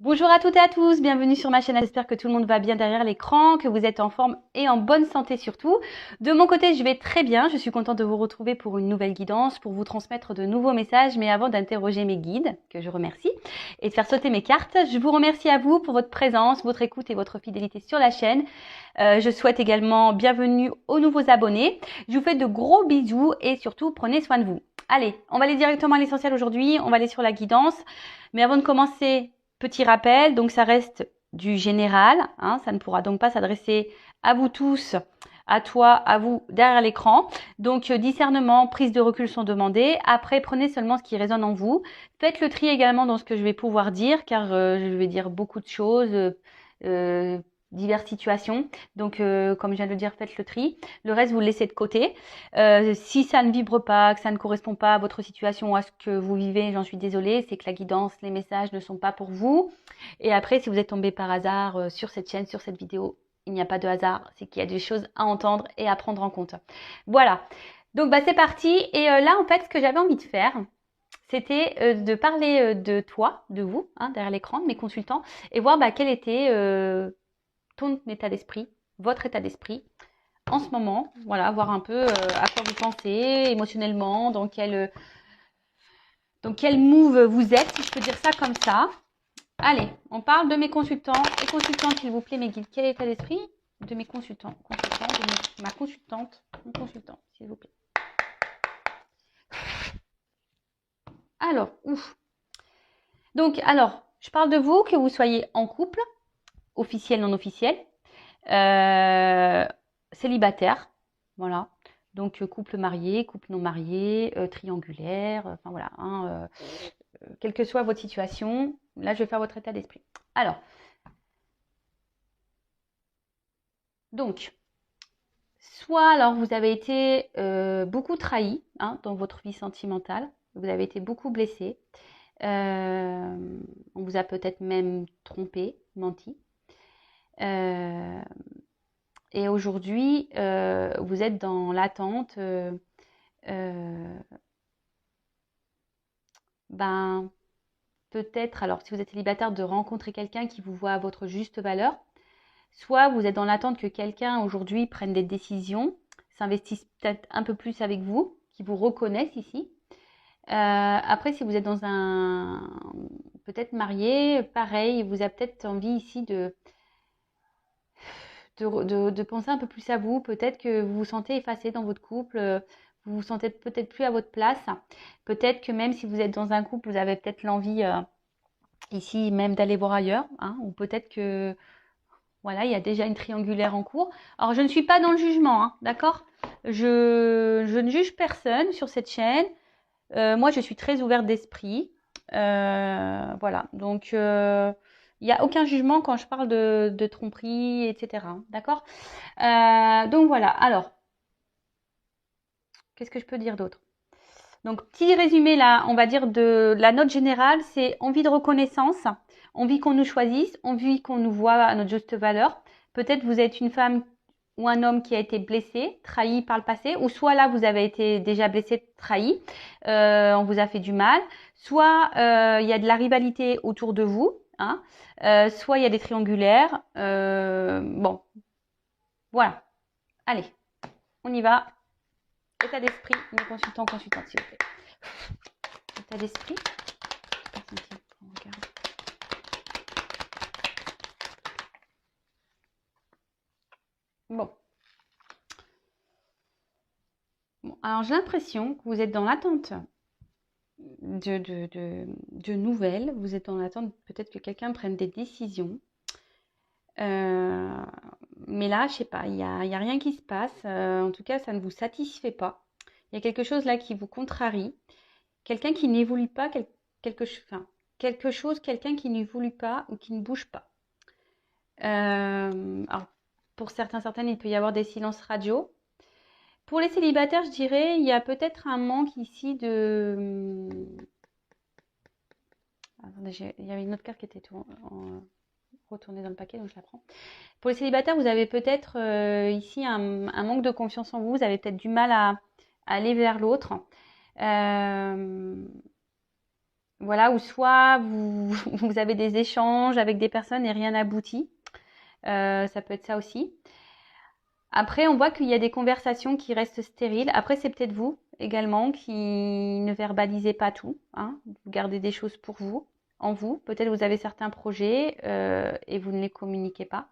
Bonjour à toutes et à tous, bienvenue sur ma chaîne. J'espère que tout le monde va bien derrière l'écran, que vous êtes en forme et en bonne santé surtout. De mon côté, je vais très bien. Je suis contente de vous retrouver pour une nouvelle guidance, pour vous transmettre de nouveaux messages. Mais avant d'interroger mes guides, que je remercie, et de faire sauter mes cartes, je vous remercie à vous pour votre présence, votre écoute et votre fidélité sur la chaîne. Je souhaite également bienvenue aux nouveaux abonnés. Je vous fais de gros bisous et surtout, prenez soin de vous. Allez, on va aller directement à l'essentiel aujourd'hui. On va aller sur la guidance. Mais avant de commencer, petit rappel, donc ça reste du général, hein, ça ne pourra donc pas s'adresser à vous tous, à toi, à vous derrière l'écran. Donc discernement, prise de recul sont demandées. Après, prenez seulement ce qui résonne en vous. Faites le tri également dans ce que je vais pouvoir dire, car je vais dire beaucoup de choses, diverses situations. Donc comme je viens de le dire, faites le tri. Le reste, vous le laissez de côté. Si ça ne vibre pas, que ça ne correspond pas à votre situation ou à ce que vous vivez, j'en suis désolée, c'est que la guidance, les messages ne sont pas pour vous. Et après, si vous êtes tombé par hasard sur cette chaîne, sur cette vidéo, il n'y a pas de hasard, c'est qu'il y a des choses à entendre et à prendre en compte. Voilà, donc c'est parti. Et là, en fait, ce que j'avais envie de faire, c'était de parler de toi, de vous, hein, derrière l'écran, de mes consultants, et voir quel était ton état d'esprit, votre état d'esprit en ce moment, voilà, voir un peu à quoi vous pensez émotionnellement, dans quel move vous êtes, si je peux dire ça comme ça. Allez, on parle de mes consultants et consultantes, s'il vous plaît, mes guides. Quel état d'esprit de mes consultants, de ma consultante, mon consultant, s'il vous plaît. Alors, ouf. Donc, je parle de vous, que vous soyez en couple, officiel, non officiel, célibataire, voilà. Donc couple marié, couple non marié, triangulaire, enfin voilà, hein, quelle que soit votre situation, là je vais faire votre état d'esprit. Alors, donc, soit vous avez été beaucoup trahi, hein, dans votre vie sentimentale, vous avez été beaucoup blessé, on vous a peut-être même trompé, menti. Et aujourd'hui, vous êtes dans l'attente peut-être, alors si vous êtes célibataire, de rencontrer quelqu'un qui vous voit à votre juste valeur. Soit vous êtes dans l'attente que quelqu'un aujourd'hui prenne des décisions, s'investisse peut-être un peu plus avec vous, qui vous reconnaisse ici. Après, si vous êtes dans peut-être marié, pareil, vous avez peut-être envie ici de penser un peu plus à vous. Peut-être que vous vous sentez effacé dans votre couple, vous vous sentez peut-être plus à votre place. Peut-être que même si vous êtes dans un couple, vous avez peut-être l'envie ici même d'aller voir ailleurs, hein, ou peut-être que voilà, il y a déjà une triangulaire en cours. Alors, je ne suis pas dans le jugement, hein, d'accord? Je ne juge personne sur cette chaîne. Moi, je suis très ouverte d'esprit. Voilà, donc il n'y a aucun jugement quand je parle de tromperie, etc. D'accord? Donc voilà, alors, qu'est-ce que je peux dire d'autre? Donc, petit résumé là, on va dire de la note générale, c'est envie de reconnaissance, envie qu'on nous choisisse, envie qu'on nous voit à notre juste valeur. Peut-être vous êtes une femme ou un homme qui a été blessé, trahi par le passé, ou soit là vous avez été déjà blessé, trahi, on vous a fait du mal, soit il y a de la rivalité autour de vous, hein, soit il y a des triangulaires. Bon, voilà. Allez, on y va. État d'esprit, mes consultants, consultantes, s'il vous plaît. État d'esprit. Bon. Alors j'ai l'impression que vous êtes dans l'attente de nouvelles. Vous êtes dans l'attente peut-être que quelqu'un prenne des décisions. Mais là, je sais pas, il y a rien qui se passe. En tout cas, ça ne vous satisfait pas. Il y a quelque chose là qui vous contrarie. Quelqu'un qui n'évolue pas, quelque chose, quelqu'un qui n'évolue pas ou qui ne bouge pas. Alors, pour certaines, il peut y avoir des silences radio. Pour les célibataires, je dirais, il y a peut-être un manque ici de... Attendez, il y avait une autre carte qui était retournée dans le paquet, donc je la prends. Pour les célibataires, vous avez peut-être ici un manque de confiance en vous. Vous avez peut-être du mal à aller vers l'autre. voilà, ou soit vous avez des échanges avec des personnes et rien n'aboutit. Ça peut être ça aussi. Après, on voit qu'il y a des conversations qui restent stériles. Après, c'est peut-être vous également qui ne verbalisez pas tout, hein. Vous gardez des choses pour vous, en vous. Peut-être vous avez certains projets et vous ne les communiquez pas.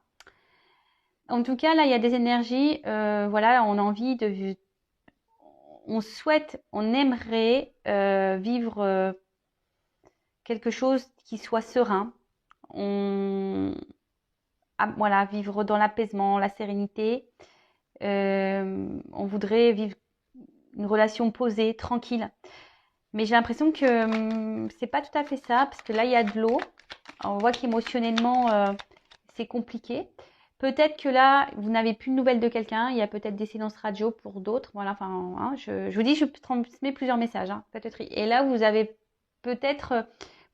En tout cas, là, il y a des énergies. Voilà, on a envie de, on souhaite, on aimerait vivre quelque chose qui soit serein. Voilà, vivre dans l'apaisement, la sérénité. On voudrait vivre une relation posée, tranquille. Mais j'ai l'impression que c'est pas tout à fait ça, parce que là, il y a de l'eau. On voit qu'émotionnellement, c'est compliqué. Peut-être que là, vous n'avez plus de nouvelles de quelqu'un. Il y a peut-être des silences radio pour d'autres. Voilà, enfin, hein, je vous dis, je transmets plusieurs messages. Hein, peut-être. Et là, vous avez peut-être,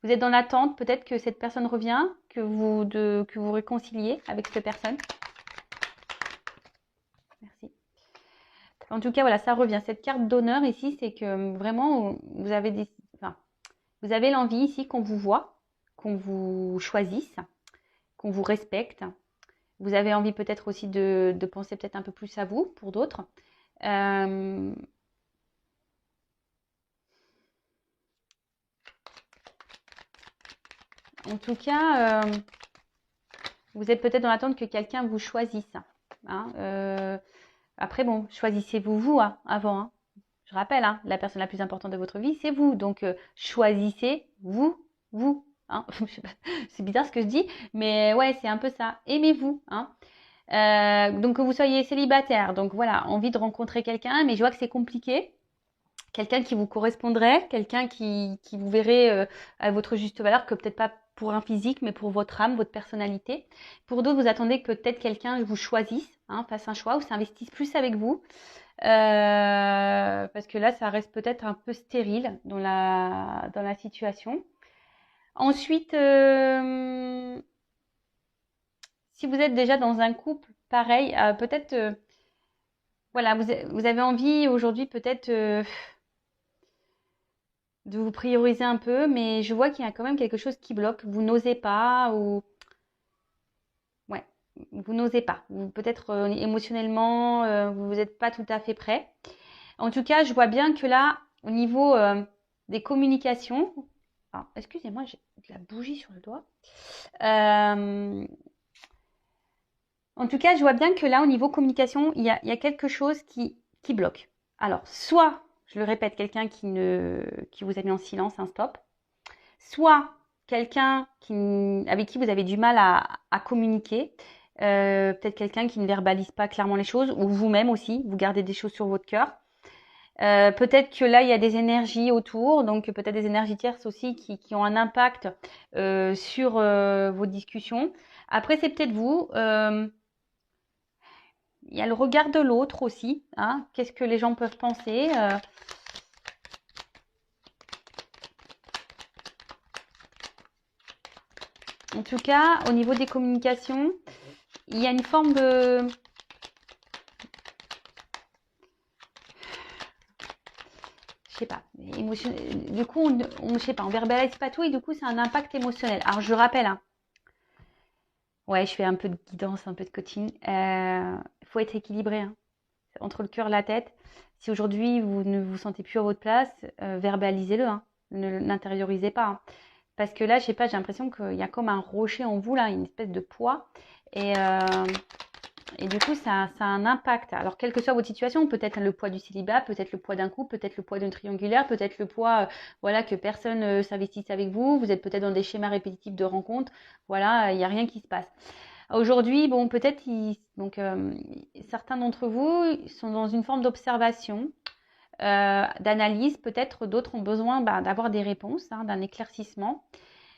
vous êtes dans l'attente. Peut-être que cette personne revient, que vous réconciliez avec cette personne. Merci. En tout cas, voilà, ça revient. Cette carte d'honneur ici, c'est que vraiment, vous avez vous avez l'envie ici qu'on vous voit, qu'on vous choisisse, qu'on vous respecte. Vous avez envie peut-être aussi de penser peut-être un peu plus à vous pour d'autres. En tout cas, vous êtes peut-être dans l'attente que quelqu'un vous choisisse. Hein. Après, bon, choisissez-vous vous hein, avant. Hein. Je rappelle, hein, la personne la plus importante de votre vie, c'est vous. Donc, choisissez-vous, vous. Hein. C'est bizarre ce que je dis, mais ouais, c'est un peu ça. Aimez-vous. Hein. Donc, que vous soyez célibataire. Donc, voilà, envie de rencontrer quelqu'un, mais je vois que c'est compliqué. Quelqu'un qui vous correspondrait, quelqu'un qui vous verrait à votre juste valeur, que peut-être pas pour un physique, mais pour votre âme, votre personnalité. Pour d'autres, vous attendez que peut-être quelqu'un vous choisisse, hein, fasse un choix ou s'investisse plus avec vous. Parce que là, ça reste peut-être un peu stérile dans la situation. Ensuite, si vous êtes déjà dans un couple, pareil, peut-être, voilà, vous avez envie aujourd'hui peut-être de vous prioriser un peu, mais je vois qu'il y a quand même quelque chose qui bloque. Vous n'osez pas ou ouais, vous n'osez pas. Peut-être émotionnellement, vous n'êtes pas tout à fait prêt. En tout cas, je vois bien que là, au niveau des communications, excusez-moi, j'ai de la bougie sur le doigt. En tout cas, je vois bien que là, au niveau communication, il y a quelque chose qui bloque. Alors, soit, je le répète, quelqu'un qui vous a mis en silence, un stop. Soit quelqu'un avec qui vous avez du mal à communiquer. Peut-être quelqu'un qui ne verbalise pas clairement les choses, ou vous-même aussi, vous gardez des choses sur votre cœur. Peut-être que là, il y a des énergies autour, donc peut-être des énergies tierces aussi qui ont un impact sur vos discussions. Après, c'est peut-être vous. Il y a le regard de l'autre aussi. Hein. Qu'est-ce que les gens peuvent penser En tout cas, au niveau des communications, il y a une forme de... Je sais pas, du coup, je sais pas, on verbalise pas tout et du coup, c'est un impact émotionnel. Alors, je rappelle, hein, ouais, je fais un peu de guidance, un peu de coaching. Il faut être équilibré hein, entre le cœur et la tête. Si aujourd'hui, vous ne vous sentez plus à votre place, verbalisez-le. Hein, ne l'intériorisez pas. Hein. Parce que là, je sais pas, j'ai l'impression qu'il y a comme un rocher en vous, là, une espèce de poids. Et du coup, ça a un impact. Alors, quelle que soit votre situation, peut-être le poids du célibat, peut-être le poids d'un couple, peut-être le poids d'une triangulaire, peut-être le poids, voilà, que personne s'investisse avec vous. Vous êtes peut-être dans des schémas répétitifs de rencontres. Voilà, il n'y a rien qui se passe. Aujourd'hui, bon, peut-être, certains d'entre vous sont dans une forme d'observation, d'analyse. Peut-être d'autres ont besoin d'avoir des réponses, hein, d'un éclaircissement.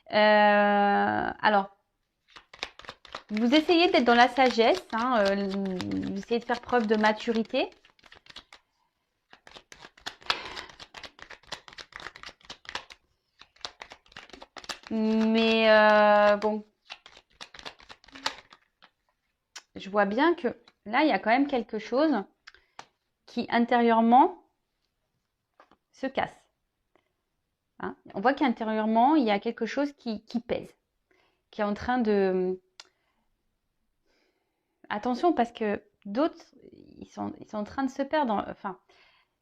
Alors, vous essayez d'être dans la sagesse, hein, vous essayez de faire preuve de maturité. Mais bon, je vois bien que là, il y a quand même quelque chose qui intérieurement se casse. Hein. On voit qu'intérieurement, il y a quelque chose qui pèse, qui est en train de... Attention, parce que d'autres, ils sont en train de se perdre. Enfin,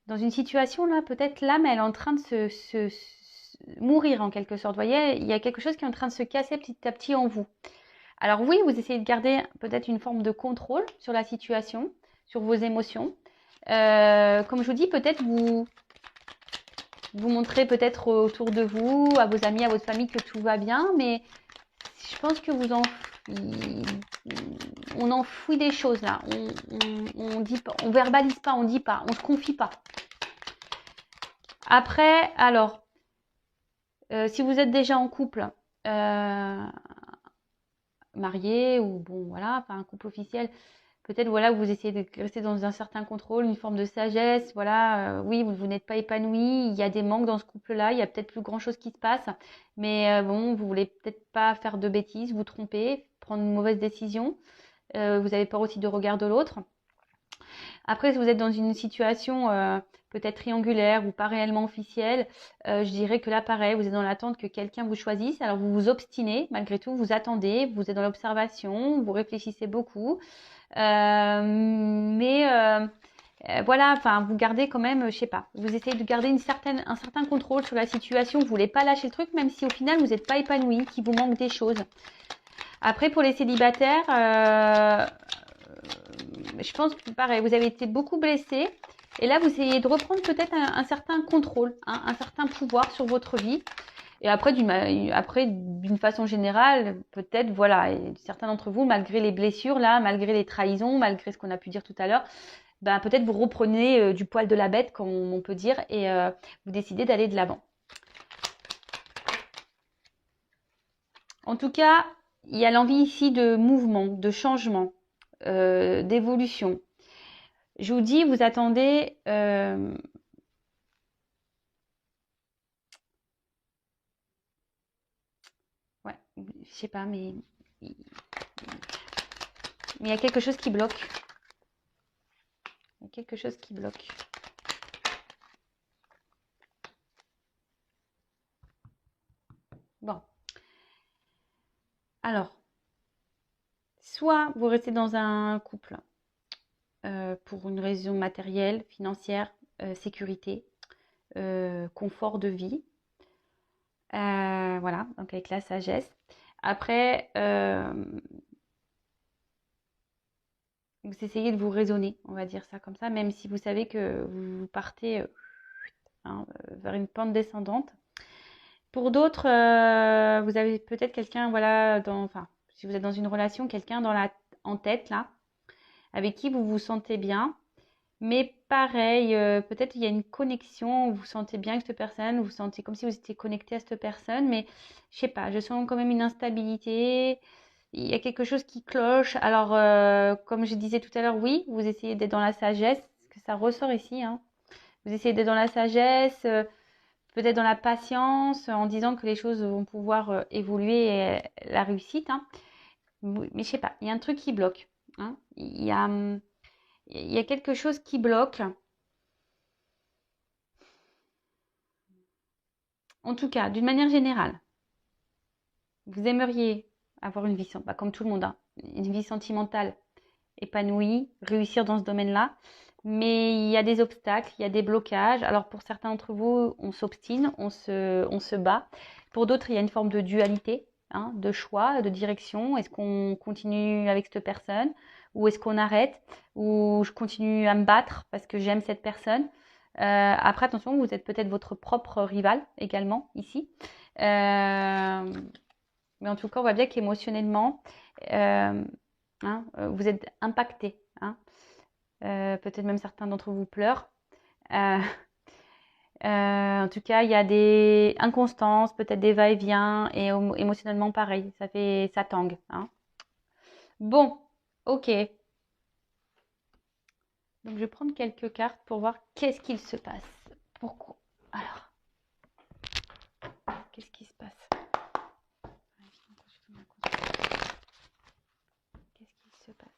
dans une situation là, peut-être l'âme, elle est en train de mourir en quelque sorte. Vous voyez, il y a quelque chose qui est en train de se casser petit à petit en vous. Alors oui, vous essayez de garder peut-être une forme de contrôle sur la situation, sur vos émotions. Comme je vous dis, peut-être vous montrez peut-être autour de vous, à vos amis, à votre famille que tout va bien, mais je pense que on enfouit des choses là. On dit pas, on verbalise pas, on dit pas, on se confie pas. Après, alors, si vous êtes déjà en couple, marié ou bon voilà, enfin un couple officiel, peut-être voilà, vous essayez de rester dans un certain contrôle, une forme de sagesse, voilà, oui, vous n'êtes pas épanoui, il y a des manques dans ce couple-là, il y a peut-être plus grand-chose qui se passe, mais bon, vous voulez peut-être pas faire de bêtises, vous tromper, prendre une mauvaise décision, vous avez peur aussi du regard de l'autre. Après, si vous êtes dans une situation peut-être triangulaire ou pas réellement officielle, je dirais que là, pareil, vous êtes dans l'attente que quelqu'un vous choisisse. Alors, vous vous obstinez, malgré tout, vous attendez, vous êtes dans l'observation, vous réfléchissez beaucoup. Voilà, enfin, vous gardez quand même, je sais pas, vous essayez de garder un certain contrôle sur la situation. Vous voulez pas lâcher le truc, même si au final, vous n'êtes pas épanoui, qu'il vous manque des choses. Après, pour les célibataires, je pense que pareil, vous avez été beaucoup blessé. Et là, vous essayez de reprendre peut-être un certain contrôle, hein, un certain pouvoir sur votre vie. Et après, d'une façon générale, peut-être, voilà, et certains d'entre vous, malgré les blessures, là, malgré les trahisons, malgré ce qu'on a pu dire tout à l'heure, ben, peut-être vous reprenez du poil de la bête, comme on peut dire, et vous décidez d'aller de l'avant. En tout cas, il y a l'envie ici de mouvement, de changement, d'évolution. Je vous dis, vous attendez... ouais, je sais pas, mais il y a quelque chose qui bloque. Il y a quelque chose qui bloque. Bon. Alors, soit vous restez dans un couple pour une raison matérielle, financière, sécurité, confort de vie. Voilà, donc avec la sagesse. Après, vous essayez de vous raisonner, on va dire ça comme ça, même si vous savez que vous partez vers une pente descendante. Pour d'autres, vous avez peut-être quelqu'un, voilà, enfin, si vous êtes dans une relation, quelqu'un en tête là, avec qui vous vous sentez bien. Mais pareil, peut-être il y a une connexion, vous vous sentez bien avec cette personne, vous vous sentez comme si vous étiez connecté à cette personne, mais je sais pas, je sens quand même une instabilité, il y a quelque chose qui cloche. Alors, comme je disais tout à l'heure, oui, vous essayez d'être dans la sagesse, parce que ça ressort ici, hein. Vous essayez d'être dans la sagesse, peut-être dans la patience, en disant que les choses vont pouvoir évoluer et la réussite, hein. Mais je sais pas, il y a un truc qui bloque, hein. Il y a quelque chose qui bloque. En tout cas, d'une manière générale, vous aimeriez avoir une vie, comme tout le monde, hein, une vie sentimentale épanouie, réussir dans ce domaine-là. Mais il y a des obstacles, il y a des blocages. Alors pour certains d'entre vous, on s'obstine, on se bat. Pour d'autres, il y a une forme de dualité, hein, de choix, de direction. Est-ce qu'on continue avec cette personne ou est-ce qu'on arrête ou je continue à me battre parce que j'aime cette personne. Après, attention, vous êtes peut-être votre propre rival également ici. Mais en tout cas, on voit bien qu'émotionnellement, hein, vous êtes impacté. Hein. Peut-être même certains d'entre vous pleurent. En tout cas, il y a des inconstances, peut-être des va-et-vient, et émotionnellement pareil, ça tangue. Hein. Bon, ok. Donc je vais prendre quelques cartes pour voir qu'est-ce qu'il se passe. Pourquoi? Alors, qu'est-ce qui se passe? Qu'est-ce qu'il se passe?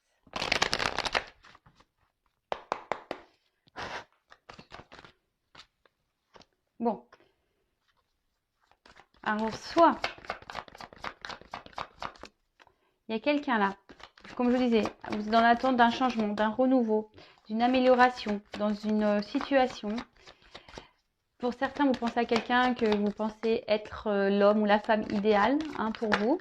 Bon. Alors, soit il y a quelqu'un là, comme je vous disais, vous êtes dans l'attente d'un changement, d'un renouveau, d'une amélioration dans une situation. Pour certains, vous pensez à quelqu'un que vous pensez être l'homme ou la femme idéale hein, pour vous.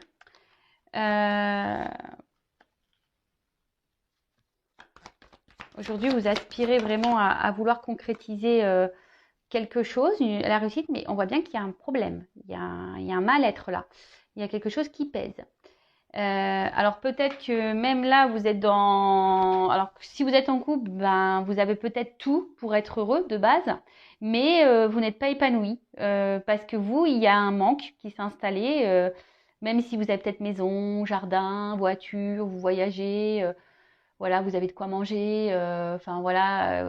Aujourd'hui, vous aspirez vraiment à vouloir concrétiser quelque chose, la réussite, mais on voit bien qu'il y a un problème, il y a un mal-être là, il y a quelque chose qui pèse. Alors peut-être que même là, vous êtes dans... Alors si vous êtes en couple, ben, vous avez peut-être tout pour être heureux de base, mais vous n'êtes pas épanoui parce que vous, il y a un manque qui s'est installé, même si vous avez peut-être maison, jardin, voiture, vous voyagez, voilà, vous avez de quoi manger, enfin voilà,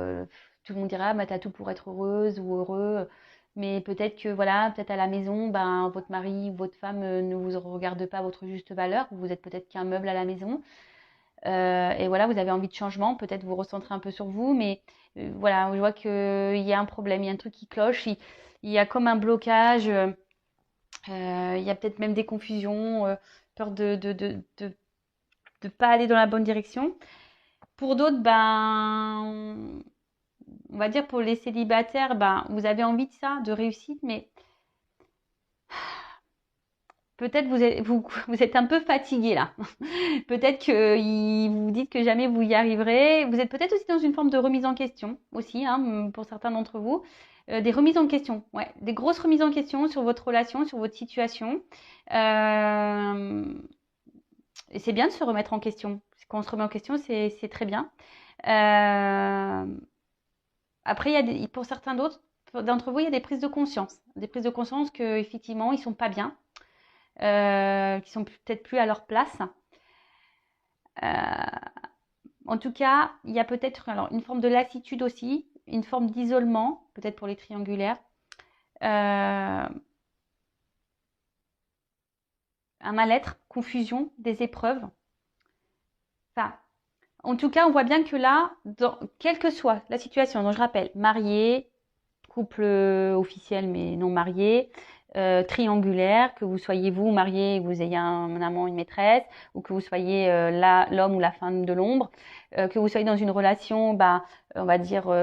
tout le monde dira, bah, t'as tout pour être heureuse ou heureux. Mais peut-être que voilà, peut-être à la maison, ben, votre mari ou votre femme ne vous regarde pas à votre juste valeur. Vous êtes peut-être qu'un meuble à la maison. Et voilà, vous avez envie de changement. Peut-être vous recentrez un peu sur vous. Mais voilà, je vois qu'il y a un problème, il y a un truc qui cloche. Il y a comme un blocage. Il y a peut-être même des confusions, peur de pas aller dans la bonne direction. Pour d'autres, ben, on va dire pour les célibataires, ben, vous avez envie de ça, de réussite, mais peut-être vous êtes un peu fatigué là. Peut-être que vous vous dites que jamais vous y arriverez. Vous êtes peut-être aussi dans une forme de remise en question aussi, hein, pour certains d'entre vous. Des remises en question, ouais, des grosses remises en question sur votre relation, sur votre situation. Et c'est bien de se remettre en question. Quand on se remet en question, c'est très bien. Euh, Après, pour certains d'autres, d'entre vous, il y a des prises de conscience. Des prises de conscience qu'effectivement, ils sont pas bien, qui sont peut-être plus à leur place. Euh, En tout cas, il y a peut-être alors une forme de lassitude aussi, une forme d'isolement, peut-être pour les triangulaires. Euh, un mal-être, confusion, des épreuves. Enfin, en tout cas, on voit bien que là, quelle que soit la situation, donc je rappelle, marié, couple officiel mais non marié, triangulaire, que vous soyez vous marié et que vous ayez un amant, une maîtresse, ou que vous soyez l'homme ou la femme de l'ombre, que vous soyez dans une relation, bah, on va dire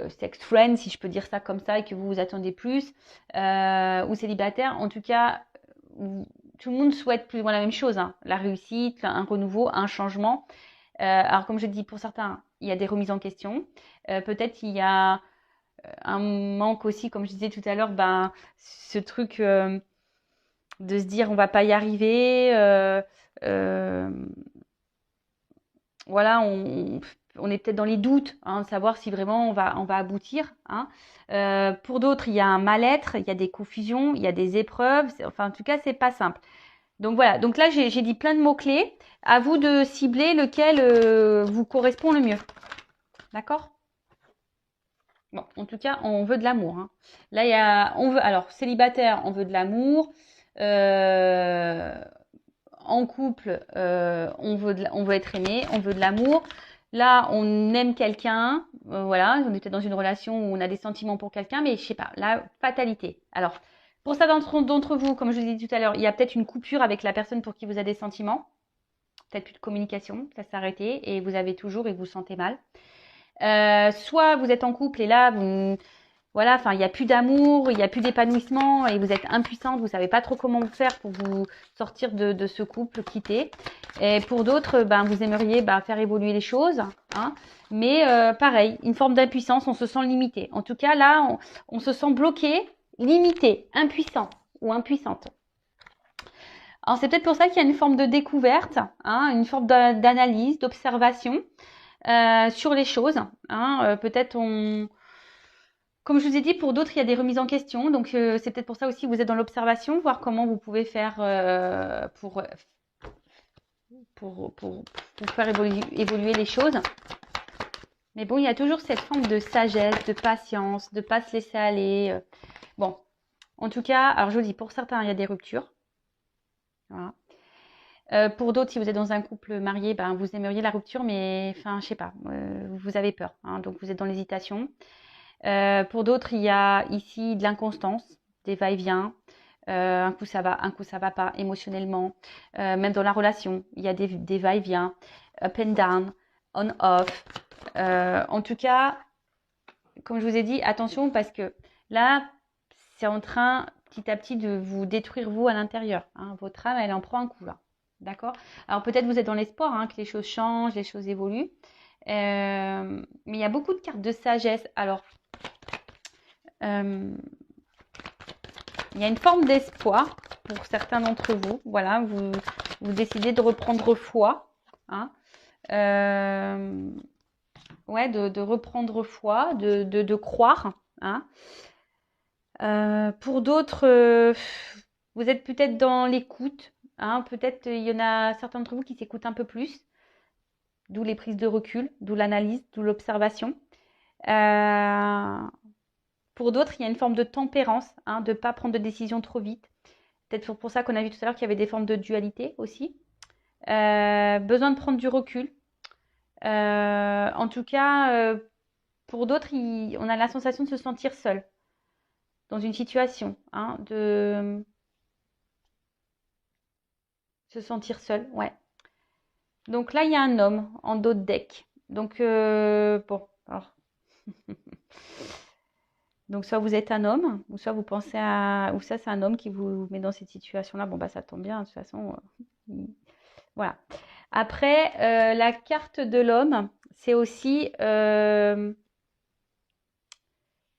sex friend, si je peux dire ça comme ça, et que vous vous attendez plus, ou célibataire, en tout cas, tout le monde souhaite plus ou moins la même chose, hein, la réussite, un renouveau, un changement. Alors comme je dis, pour certains, il y a des remises en question. Peut-être il y a un manque aussi, comme je disais tout à l'heure, ben, ce truc de se dire on va pas y arriver. Euh, voilà, on est peut-être dans les doutes, hein, de savoir si vraiment on va aboutir. Hein. Pour d'autres, il y a un mal-être, il y a des confusions, il y a des épreuves. Enfin, en tout cas, c'est pas simple. Donc voilà, donc là, j'ai dit plein de mots-clés. À vous de cibler lequel vous correspond le mieux. D'accord? Bon, en tout cas, on veut de l'amour. Hein. Là, alors, célibataire, on veut de l'amour. Euh, En couple, on veut être aimé, on veut de l'amour. Là, on aime quelqu'un, voilà, on était dans une relation où on a des sentiments pour quelqu'un, mais je sais pas, la fatalité. Alors, pour ça d'entre vous, comme je vous ai dit tout à l'heure, il y a peut-être une coupure avec la personne pour qui vous avez des sentiments, peut-être plus de communication, ça s'est arrêté et vous avez toujours et vous vous sentez mal. Soit vous êtes en couple et là, voilà, enfin, il n'y a plus d'amour, il n'y a plus d'épanouissement et vous êtes impuissante, vous ne savez pas trop comment faire pour vous sortir de ce couple quitté. Et pour d'autres, ben, vous aimeriez faire évoluer les choses, hein, mais pareil, une forme d'impuissance, on se sent limité. En tout cas, là, on se sent bloqué, limité, impuissant ou impuissante. Alors, c'est peut-être pour ça qu'il y a une forme de découverte, hein, une forme d'analyse, d'observation sur les choses. Hein, peut-être comme je vous ai dit, pour d'autres, il y a des remises en question. Donc, c'est peut-être pour ça aussi que vous êtes dans l'observation, voir comment vous pouvez faire pour faire évoluer les choses. Mais bon, il y a toujours cette forme de sagesse, de patience, de ne pas se laisser aller. Bon, en tout cas, alors je vous dis, pour certains, il y a des ruptures. Voilà. Pour d'autres, si vous êtes dans un couple marié, ben, vous aimeriez la rupture, mais enfin, je sais pas, vous avez peur. Hein, donc, vous êtes dans l'hésitation. Pour d'autres, il y a ici de l'inconstance, des va-et-vient. Un coup ça va pas émotionnellement. Même dans la relation, il y a des va-et-vient, up and down, on off. En tout cas, comme je vous ai dit, attention parce que là, c'est en train petit à petit de vous détruire vous à l'intérieur. Hein. Votre âme, elle en prend un coup là. D'accord? Alors peut-être vous êtes dans l'espoir hein, que les choses changent, les choses évoluent. Mais il y a beaucoup de cartes de sagesse. Alors, il y a une forme d'espoir pour certains d'entre vous. Voilà, vous décidez de reprendre foi. Hein. Ouais, de reprendre foi, de croire. Hein. Pour d'autres, vous êtes peut-être dans l'écoute. Hein. Peut-être il y en a certains d'entre vous qui s'écoutent un peu plus. D'où les prises de recul, d'où l'analyse, d'où l'observation. Pour d'autres, il y a une forme de tempérance, hein, de ne pas prendre de décision trop vite. Peut-être pour ça qu'on a vu tout à l'heure qu'il y avait des formes de dualité aussi. Besoin de prendre du recul. En tout cas, pour d'autres, on a la sensation de se sentir seul dans une situation, hein, de se sentir seul, ouais. Donc là, il y a un homme en dos de deck. Donc, bon, alors. Donc, soit vous êtes un homme, ou soit vous pensez à... Ou ça, c'est un homme qui vous met dans cette situation-là. Bon, bah, ça tombe bien, de toute façon. Voilà. Après, la carte de l'homme, c'est aussi...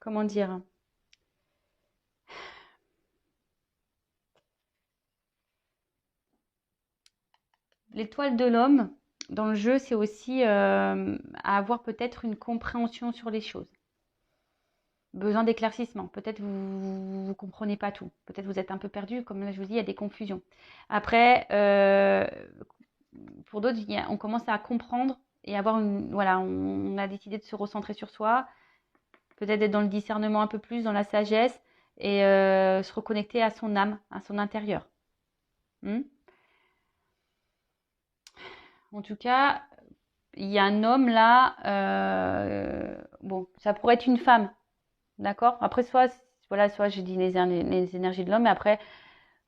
comment dire? L'étoile de l'homme, dans le jeu, c'est aussi à avoir peut-être une compréhension sur les choses. Besoin d'éclaircissement. Peut-être vous ne comprenez pas tout. Peut-être vous êtes un peu perdu. Comme là, je vous dis, il y a des confusions. Après, pour d'autres, on commence à comprendre et avoir une... Voilà, on a décidé de se recentrer sur soi. Peut-être être dans le discernement un peu plus, dans la sagesse et se reconnecter à son âme, à son intérieur. En tout cas, il y a un homme là. Bon, ça pourrait être une femme. D'accord? Après, soit j'ai dit les énergies de l'homme, mais après,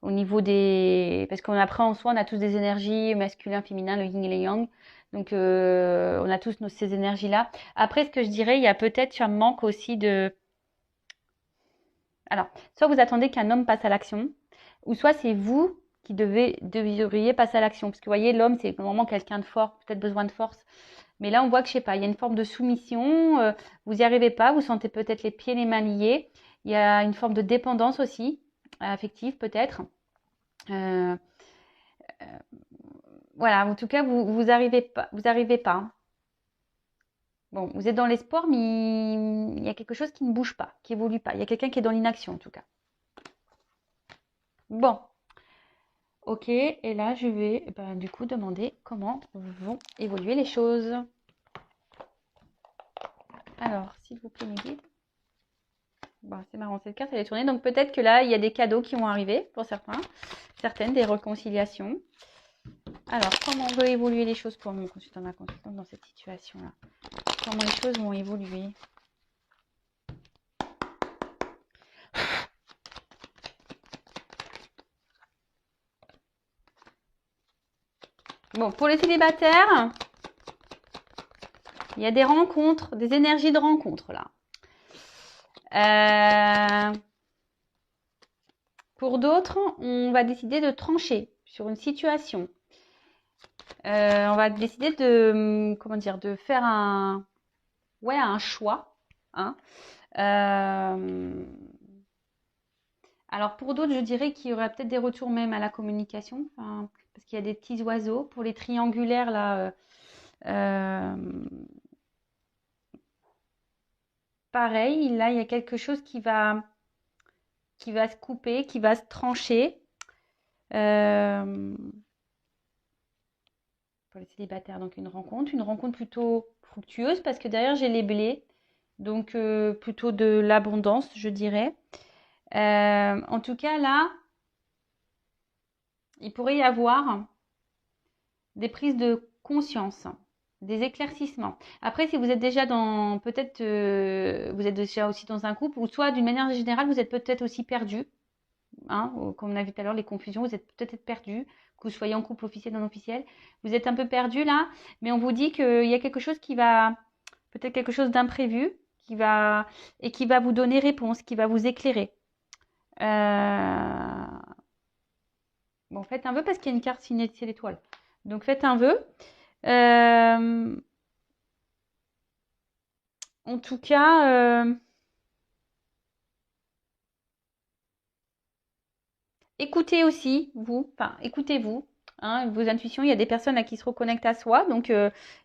au niveau des... Parce qu'après, en soi, on a tous des énergies masculin, féminin, le yin et le yang. Donc, on a tous ces énergies-là. Après, ce que je dirais, il y a peut-être un manque aussi de... Alors, soit vous attendez qu'un homme passe à l'action, ou soit c'est vous qui devriez passer à l'action. Parce que vous voyez, l'homme, c'est vraiment quelqu'un de fort, peut-être besoin de force. Mais là, on voit que, je sais pas, il y a une forme de soumission, vous n'y arrivez pas, vous sentez peut-être les pieds et les mains liés. Il y a une forme de dépendance aussi, affective peut-être. Voilà, en tout cas, vous arrivez pas. Vous arrivez pas. Bon, vous êtes dans l'espoir, mais il y a quelque chose qui ne bouge pas, qui évolue pas. Il y a quelqu'un qui est dans l'inaction, en tout cas. Bon, ok, et là, je vais du coup demander comment vont évoluer les choses. Alors, s'il vous plaît, mes guides. Bon, c'est marrant, cette carte, elle est tournée. Donc, peut-être que là, il y a des cadeaux qui vont arriver pour certaines, des réconciliations. Alors, comment on veut évoluer les choses pour mon consultant, ma consultante dans cette situation-là? Comment les choses vont évoluer? Bon, pour les célibataires, il y a des rencontres, des énergies de rencontre là. Pour d'autres, on va décider de trancher sur une situation. On va décider de, comment dire, de faire un choix. Hein. Alors pour d'autres, je dirais qu'il y aurait peut-être des retours même à la communication, parce qu'il y a des petits oiseaux. Pour les triangulaires là, pareil, là il y a quelque chose qui va se couper, qui va se trancher. Pour les célibataires, donc une rencontre plutôt fructueuse parce que derrière j'ai les blés, donc plutôt de l'abondance, je dirais. En tout cas, là, il pourrait y avoir des prises de conscience, des éclaircissements. Après, si vous êtes déjà dans, peut-être, vous êtes déjà aussi dans un couple, ou soit d'une manière générale, vous êtes peut-être aussi perdu. hein, comme on a vu tout à l'heure, les confusions, vous êtes peut-être perdu, que vous soyez en couple officiel, non officiel. Vous êtes un peu perdu là, mais on vous dit qu'il y a quelque chose qui va, peut-être quelque chose d'imprévu, qui va vous donner réponse, qui va vous éclairer. Bon, faites un vœu parce qu'il y a une carte signée de l'étoile. Donc faites un vœu. En tout cas, écoutez aussi, vous, enfin, écoutez-vous, hein, vos intuitions. Il y a des personnes à qui se reconnectent à soi, donc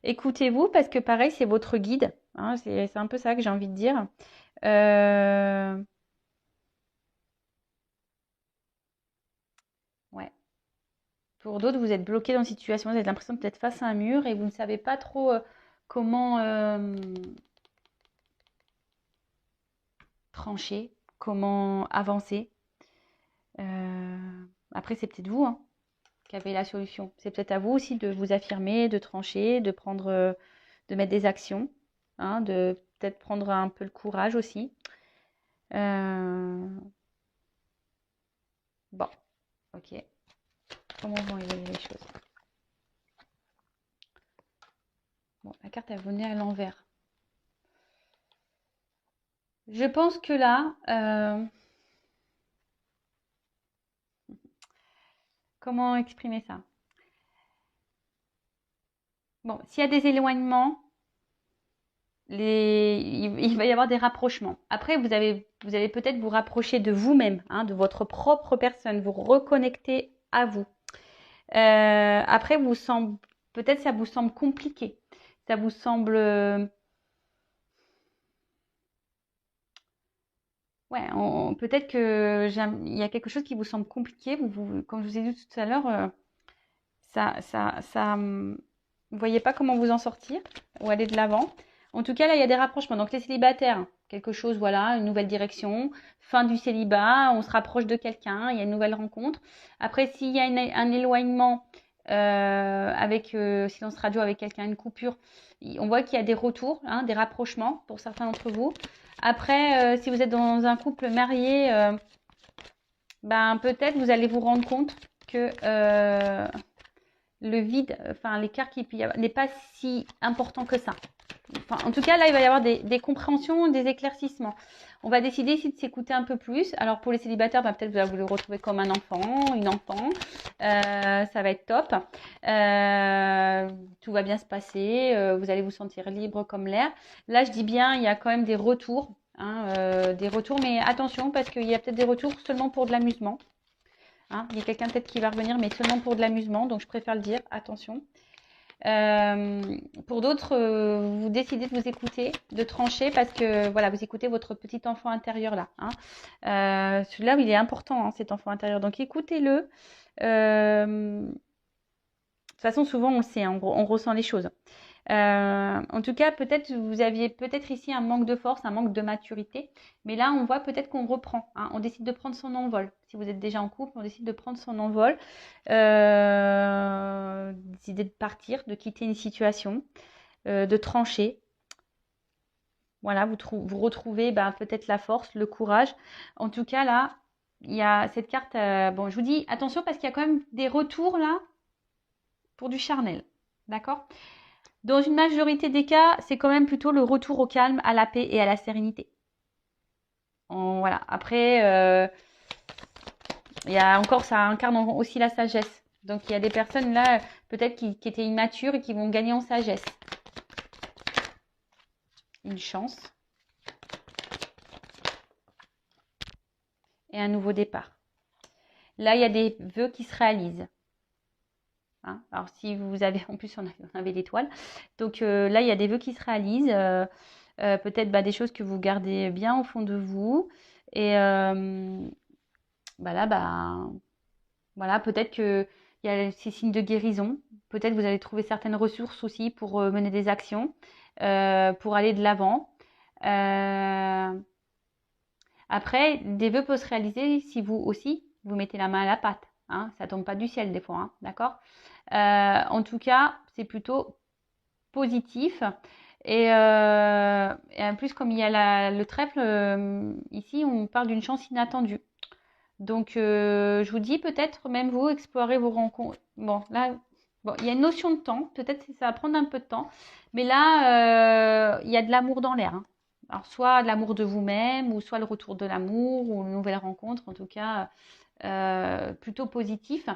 écoutez-vous parce que pareil, c'est votre guide. Hein, c'est un peu ça que j'ai envie de dire. Ouais. Pour d'autres, vous êtes bloqué dans une situation, vous avez l'impression d'être face à un mur et vous ne savez pas trop comment trancher, comment avancer. Après, c'est peut-être vous, hein, qui avez la solution. C'est peut-être à vous aussi de vous affirmer, de trancher, de prendre, de mettre des actions, hein, de peut-être prendre un peu le courage aussi. Bon, ok. Comment vont évoluer les choses? Bon, la carte elle venait à l'envers. Je pense que là, comment exprimer ça? Bon, s'il y a des éloignements, il va y avoir des rapprochements. Après, vous allez peut-être vous rapprocher de vous-même, hein, de votre propre personne, vous reconnecter à vous. Après, peut-être ça vous semble compliqué. Ça vous semble, ouais, peut-être que il y a quelque chose qui vous semble compliqué. Comme je vous ai dit tout à l'heure, vous voyez pas comment vous en sortir ou aller de l'avant. En tout cas, là, il y a des rapprochements. Donc, les célibataires, quelque chose, voilà, une nouvelle direction, fin du célibat, on se rapproche de quelqu'un, il y a une nouvelle rencontre. Après, s'il y a un éloignement avec silence radio avec quelqu'un, une coupure, on voit qu'il y a des retours, hein, des rapprochements pour certains d'entre vous. Après, si vous êtes dans un couple marié, ben peut-être vous allez vous rendre compte que le vide, enfin l'écart qu'il peut y avoir n'est pas si important que ça. Enfin, en tout cas, là, il va y avoir des compréhensions, des éclaircissements. On va décider ici de s'écouter un peu plus. Alors, pour les célibataires, bah, peut-être vous allez vous le retrouver comme un enfant, une enfant. Ça va être top. Tout va bien se passer. Vous allez vous sentir libre comme l'air. Là, je dis bien, il y a quand même des retours. Hein, des retours, mais attention, parce qu'il y a peut-être des retours seulement pour de l'amusement. Hein, il y a quelqu'un peut-être qui va revenir, mais seulement pour de l'amusement. Donc, je préfère le dire. Attention. Pour d'autres, vous décidez de vous écouter, de trancher parce que voilà, vous écoutez votre petit enfant intérieur là. Hein. Celui-là, il est important, hein, cet enfant intérieur. Donc écoutez-le. De toute façon, souvent on le sait, hein, on ressent les choses. En tout cas, peut-être vous aviez peut-être ici un manque de force, un manque de maturité, mais là on voit peut-être qu'on reprend, hein, on décide de prendre son envol. Si vous êtes déjà en couple, on décide de prendre son envol, décider de partir, de quitter une situation, de trancher. Voilà, vous retrouvez ben, peut-être la force, le courage. En tout cas là, il y a cette carte. Bon, je vous dis attention parce qu'il y a quand même des retours là pour du charnel, d'accord? Dans une majorité des cas, c'est quand même plutôt le retour au calme, à la paix et à la sérénité. Voilà. Après, il y a encore, ça incarne aussi la sagesse. Donc, il y a des personnes là, peut-être qui étaient immatures et qui vont gagner en sagesse. Une chance. Et un nouveau départ. Là, il y a des vœux qui se réalisent. Hein, alors, si vous avez, en plus, on avait l'étoile. Donc, là, il y a des vœux qui se réalisent. Peut-être bah, des choses que vous gardez bien au fond de vous. Et bah là, bah, voilà, peut-être qu'il y a ces signes de guérison. Peut-être vous allez trouver certaines ressources aussi pour mener des actions, pour aller de l'avant. Après, des vœux peuvent se réaliser si vous aussi, vous mettez la main à la pâte. Hein, ça tombe pas du ciel des fois, hein, d'accord? En tout cas, c'est plutôt positif. Et en plus, comme il y a le trèfle, ici, on parle d'une chance inattendue. Donc, je vous dis peut-être même vous explorer vos rencontres. Bon, là, bon, il y a une notion de temps. Peut-être que ça va prendre un peu de temps. Mais là, il y a de l'amour dans l'air, hein. Alors, soit l'amour de vous-même, ou soit le retour de l'amour, ou une nouvelle rencontre, en tout cas, plutôt positif.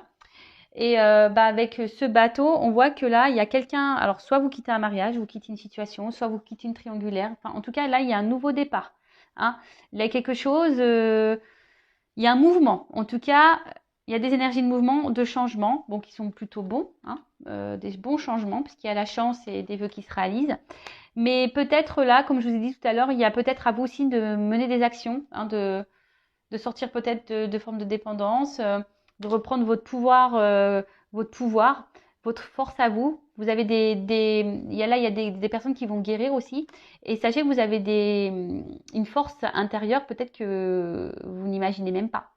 Et avec ce bateau, on voit que là, il y a quelqu'un. Alors, soit vous quittez un mariage, vous quittez une situation, soit vous quittez une triangulaire. Enfin, en tout cas, là, il y a un nouveau départ, hein. Il y a quelque chose. Il y a un mouvement. En tout cas, il y a des énergies de mouvement, de changement, bon, qui sont plutôt bons, hein, des bons changements, puisqu'il y a la chance et des vœux qui se réalisent. Mais peut-être là, comme je vous ai dit tout à l'heure, il y a peut-être à vous aussi de mener des actions, hein, de sortir peut-être de formes de dépendance, de reprendre votre pouvoir, votre force à vous. Vous avez il y a des personnes qui vont guérir aussi. Et sachez que vous avez une force intérieure peut-être que vous n'imaginez même pas.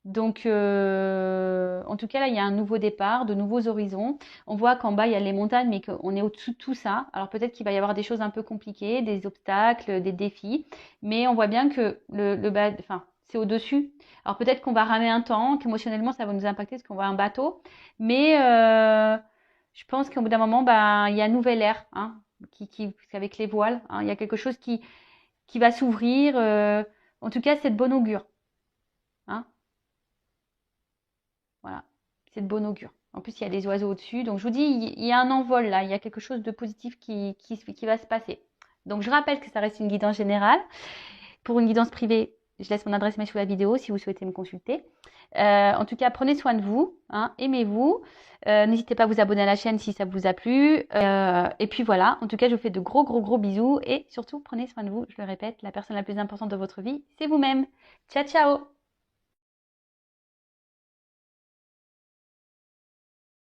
Donc, en tout cas, là, il y a un nouveau départ, de nouveaux horizons. On voit qu'en bas, il y a les montagnes, mais qu'on est au-dessus de tout ça. Alors, peut-être qu'il va y avoir des choses un peu compliquées, des obstacles, des défis. Mais on voit bien que le bas, enfin, c'est au-dessus. Alors, peut-être qu'on va ramer un temps, qu'émotionnellement, ça va nous impacter parce qu'on voit un bateau. Mais je pense qu'au bout d'un moment, il y a un nouvel air, hein, avec les voiles, hein, il y a quelque chose qui va s'ouvrir. En tout cas, c'est de bon augure, hein. Voilà, c'est de bon augure. En plus, il y a des oiseaux au-dessus. Donc, je vous dis, il y a un envol là. Il y a quelque chose de positif qui va se passer. Donc, je rappelle que ça reste une guidance générale. Pour une guidance privée, je laisse mon adresse mail sous la vidéo si vous souhaitez me consulter. En tout cas, prenez soin de vous, hein, aimez-vous. N'hésitez pas à vous abonner à la chaîne si ça vous a plu. Et puis voilà, en tout cas, je vous fais de gros, gros, gros bisous. Et surtout, prenez soin de vous. Je le répète, la personne la plus importante de votre vie, c'est vous-même. Ciao, ciao!